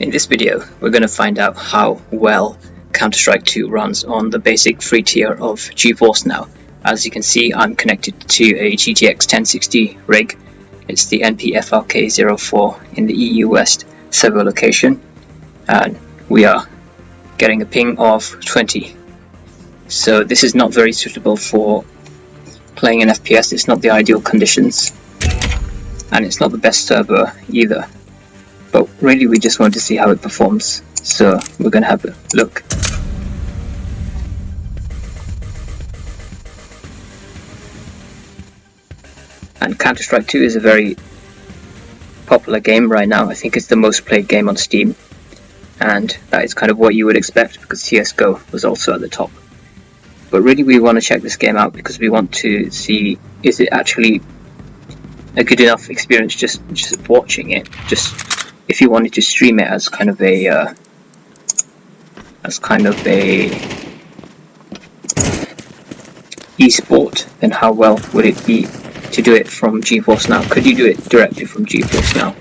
In this video, we're going to find out how well Counter-Strike 2 runs on the basic free tier of GeForce now. As you can see, I'm connected to a GTX 1060 rig. It's the NPFRK04 in the EU West server location, and we are getting a ping of 20. So this is not very suitable for playing in FPS. It's not the ideal conditions, and it's not the best server either. But really we just want to see how it performs, so we're going to have a look. And Counter-Strike 2 is a very popular game right now. I think it's the most played game on Steam, and that is kind of what you would expect because CS2 was also at the top. But really we want to check this game out because we want to see, is it actually a good enough experience just watching it. Just if you wanted to stream it as kind of a esport, then how well would it be to do it from GeForce Now? Could you do it directly from GeForce Now?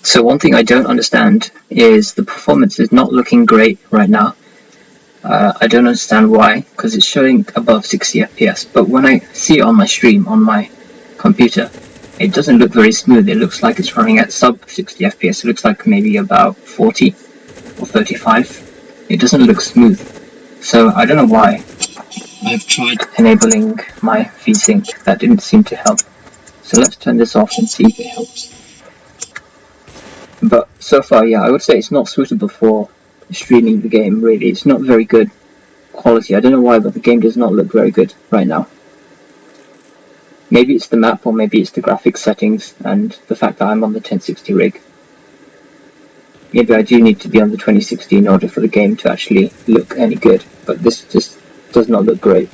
So one thing I don't understand is the performance is not looking great right now. I don't understand why, because it's showing above 60 FPS, but when I see it on my stream, on my computer, it doesn't look very smooth. It looks like it's running at sub 60 FPS. It looks like maybe about 40 or 35. It doesn't look smooth. So I don't know why. I've tried enabling my VSync. That didn't seem to help. So let's turn this off and see if it helps. But so far, yeah, I would say it's not suitable for streaming the game, really. It's not very good quality. I don't know why, but the game does not look very good right now. Maybe it's the map, or maybe it's the graphics settings, and the fact that I'm on the 1060 rig. Maybe I do need to be on the 2060 in order for the game to actually look any good, but this just does not look great.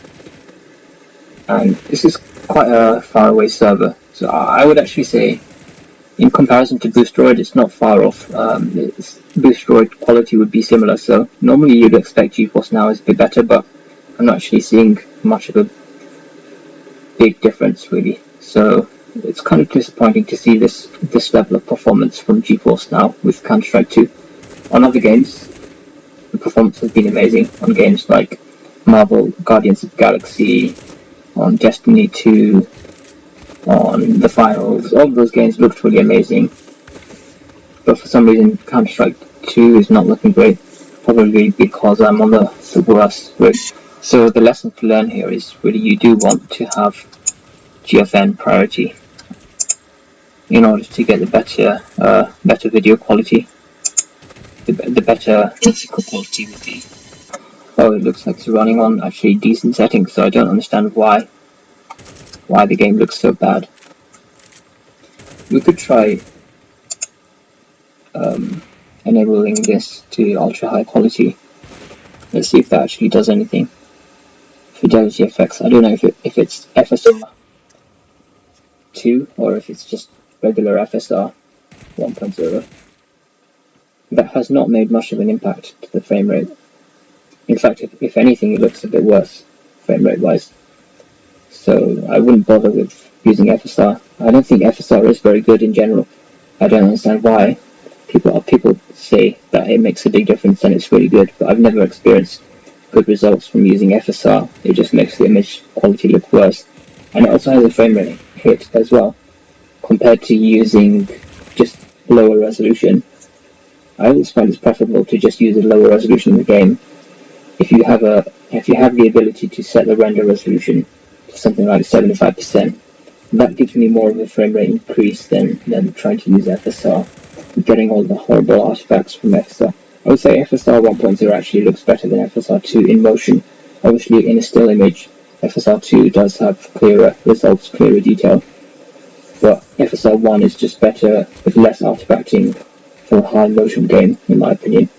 And this is quite a far away server, so I would actually say, in comparison to Boostroid, it's not far off. Boostroid quality would be similar, so normally you'd expect GeForce Now is a bit better, but I'm not actually seeing much of a big difference really. So it's kind of disappointing to see this level of performance from GeForce Now with Counter-Strike 2. On other games, the performance has been amazing. On games like Marvel, Guardians of the Galaxy, on Destiny 2, on the finals, all of those games looked really amazing, but for some reason Counter-Strike 2 is not looking great, probably because I'm on the worst rig. So the lesson to learn here is really you do want to have GFN priority in order to get the better video quality, the better graphical quality with the... Oh, it looks like it's running on actually decent settings, so I don't understand why the game looks so bad. We could try enabling this to ultra high quality. Let's see if that actually does anything. fidelity effects. I don't know if it's FSR 2 or if it's just regular FSR 1.0. That has not made much of an impact to the frame rate. In fact, if anything, it looks a bit worse frame rate wise. So I wouldn't bother with using FSR. I don't think FSR is very good in general. I don't understand why people say that it makes a big difference and it's really good, but I've never experienced good results from using FSR. It just makes the image quality look worse, and it also has a frame rate hit as well compared to using just lower resolution. I always find it's preferable to just use a lower resolution in the game. If you have the ability to set the render resolution to something like 75%, that gives me more of a frame rate increase than trying to use FSR, getting all the horrible artifacts from FSR. I would say FSR 1.0 actually looks better than FSR 2 in motion. Obviously, in a still image, FSR 2 does have clearer results, clearer detail, but FSR 1 is just better with less artifacting for a high motion game, in my opinion.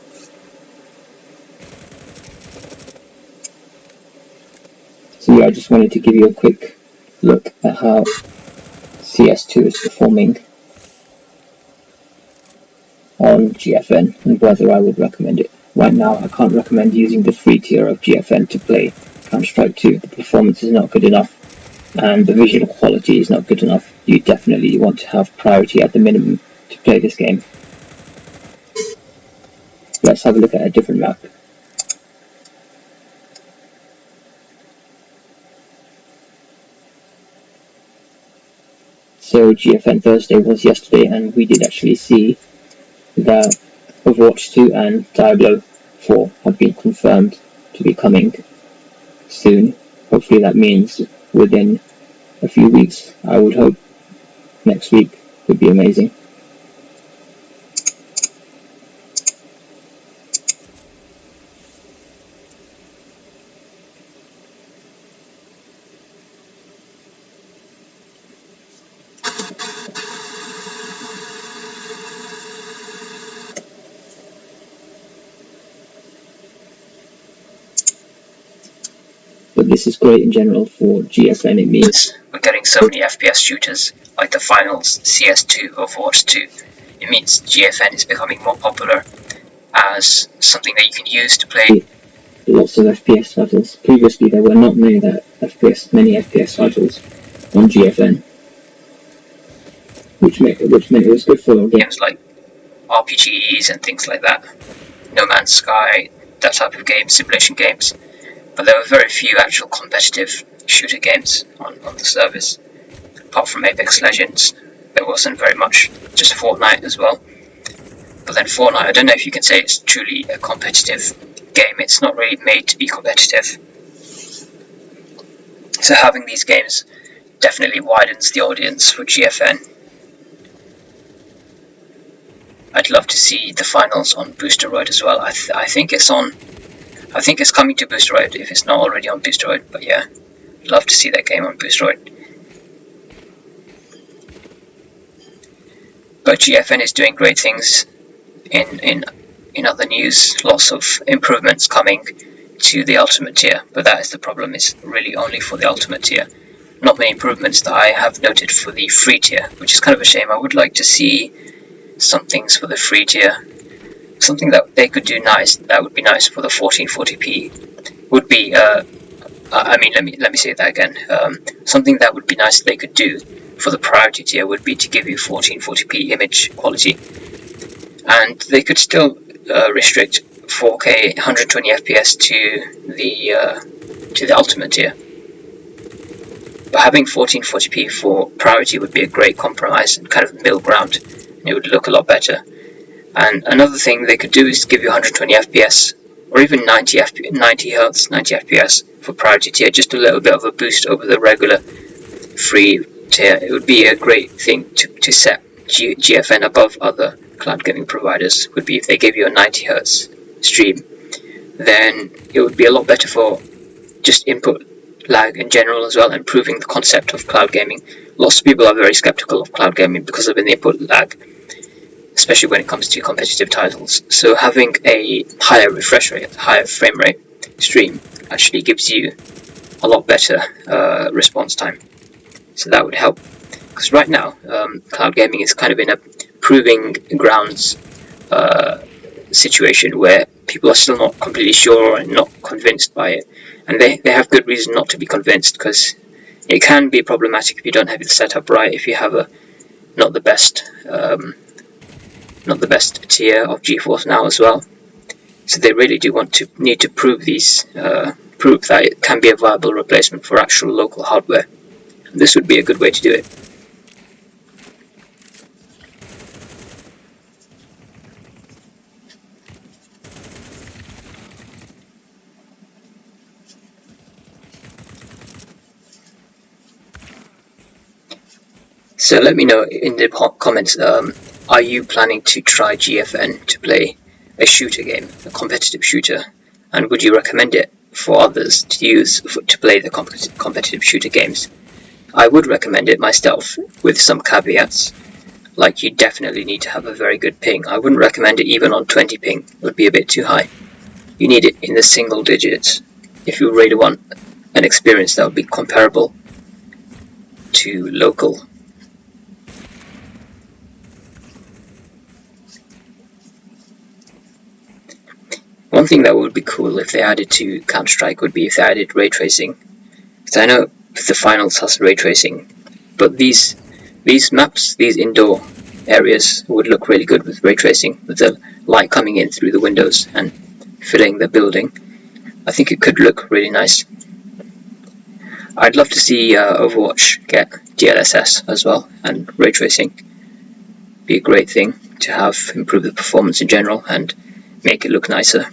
So yeah, I just wanted to give you a quick look at how CS2 is performing on GFN and whether I would recommend it. Right now, I can't recommend using the free tier of GFN to play Counter-Strike 2. The performance is not good enough and the visual quality is not good enough. You definitely want to have priority at the minimum to play this game. Let's have a look at a different map. So GFN Thursday was yesterday, and we did actually see that Overwatch 2 and Diablo 4 have been confirmed to be coming soon. Hopefully that means within a few weeks. I would hope next week would be amazing. But this is great in general for GFN. It means we're getting so many FPS shooters like the finals, CS2, Overwatch 2. It means GFN is becoming more popular as something that you can use to play lots of FPS titles. Previously there were not many FPS titles on GFN, which meant it was good for games like RPGs and things like that. No Man's Sky, that type of game, simulation games. But there were very few actual competitive shooter games on the service. Apart from Apex Legends, there wasn't very much, just Fortnite as well. But then Fortnite, I don't know if you can say it's truly a competitive game. It's not really made to be competitive. So having these games definitely widens the audience for GFN. I'd love to see the finals on Boosteroid as well. I think it's coming to Boosteroid if it's not already on Boosteroid. But yeah, I'd love to see that game on Boosteroid. But GFN is doing great things in other news. Lots of improvements coming to the Ultimate tier. But that is the problem. It's really only for the Ultimate tier. Not many improvements that I have noted for the free tier, which is kind of a shame. I would like to see some things for the free tier. Something that they could do nice, that would be nice for the 1440p, would be, let me say that again. Something that would be nice they could do for the priority tier would be to give you 1440p image quality. And they could still restrict 4K 120 FPS to the ultimate tier. But having 1440p for priority would be a great compromise and kind of middle ground. It would look a lot better. And another thing they could do is give you 120 FPS or even 90 Hz, 90 FPS for priority tier, just a little bit of a boost over the regular free tier. It would be a great thing to set GFN above other cloud gaming providers. Would be if they gave you a 90 Hz stream, then it would be a lot better for just input lag in general as well, improving the concept of cloud gaming. Lots of people are very skeptical of cloud gaming because of the input lag, especially when it comes to competitive titles. So having a higher refresh rate, higher frame rate stream actually gives you a lot better response time. So that would help. Because right now, cloud gaming is kind of in a proving grounds situation where people are still not completely sure and not convinced by it. And they have good reason not to be convinced, because it can be problematic if you don't have it set up right, if you have a not the best tier of GeForce Now as well. So they really do need to prove that it can be a viable replacement for actual local hardware. And this would be a good way to do it. So let me know in the comments, are you planning to try GFN to play a shooter game, a competitive shooter, and would you recommend it for others to use to play the competitive shooter games? I would recommend it myself, with some caveats, like you definitely need to have a very good ping. I wouldn't recommend it even on 20 ping, it would be a bit too high. You need it in the single digits if you really want an experience that would be comparable to local. One thing that would be cool if they added to Counter-Strike would be if they added ray tracing. Because I know the finals has ray tracing, but these maps, these indoor areas, would look really good with ray tracing, with the light coming in through the windows and filling the building. I think it could look really nice. I'd love to see Overwatch get DLSS as well, and ray tracing. Be a great thing to have, improve the performance in general and make it look nicer.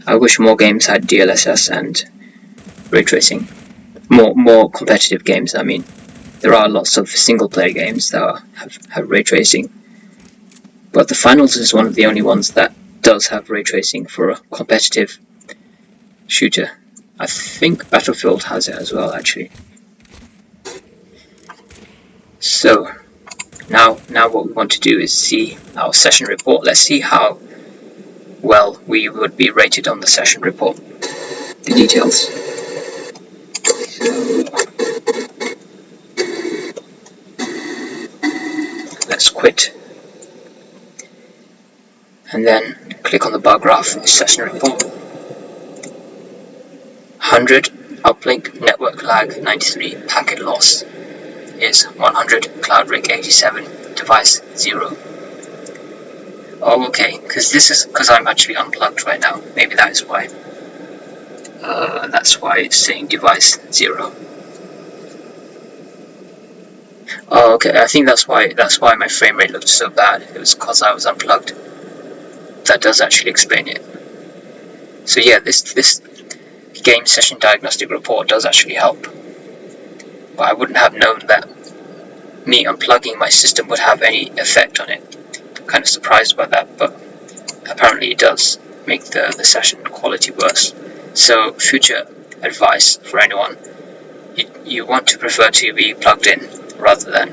I wish more games had DLSS and ray tracing. More competitive games, I mean. There are lots of single player games that have ray tracing, but the finals is one of the only ones that does have ray tracing for a competitive shooter. I think Battlefield has it as well, actually. So now what we want to do is see our session report. Let's see how well we would be rated on the session report. The details. Let's quit. And then click on the bar graph, session report. 100, uplink, network lag 93, packet loss is 100, cloud rig 87, device 0. Oh, okay, because I'm actually unplugged right now. Maybe that is why. That's why it's saying device 0. Oh, okay, I think that's why my frame rate looked so bad. It was because I was unplugged. That does actually explain it. So yeah, this game session diagnostic report does actually help. But I wouldn't have known that me unplugging my system would have any effect on it. I'm kind of surprised by that, but apparently it does make the session quality worse. So future advice for anyone, you want to prefer to be plugged in rather than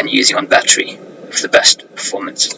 using on battery for the best performance.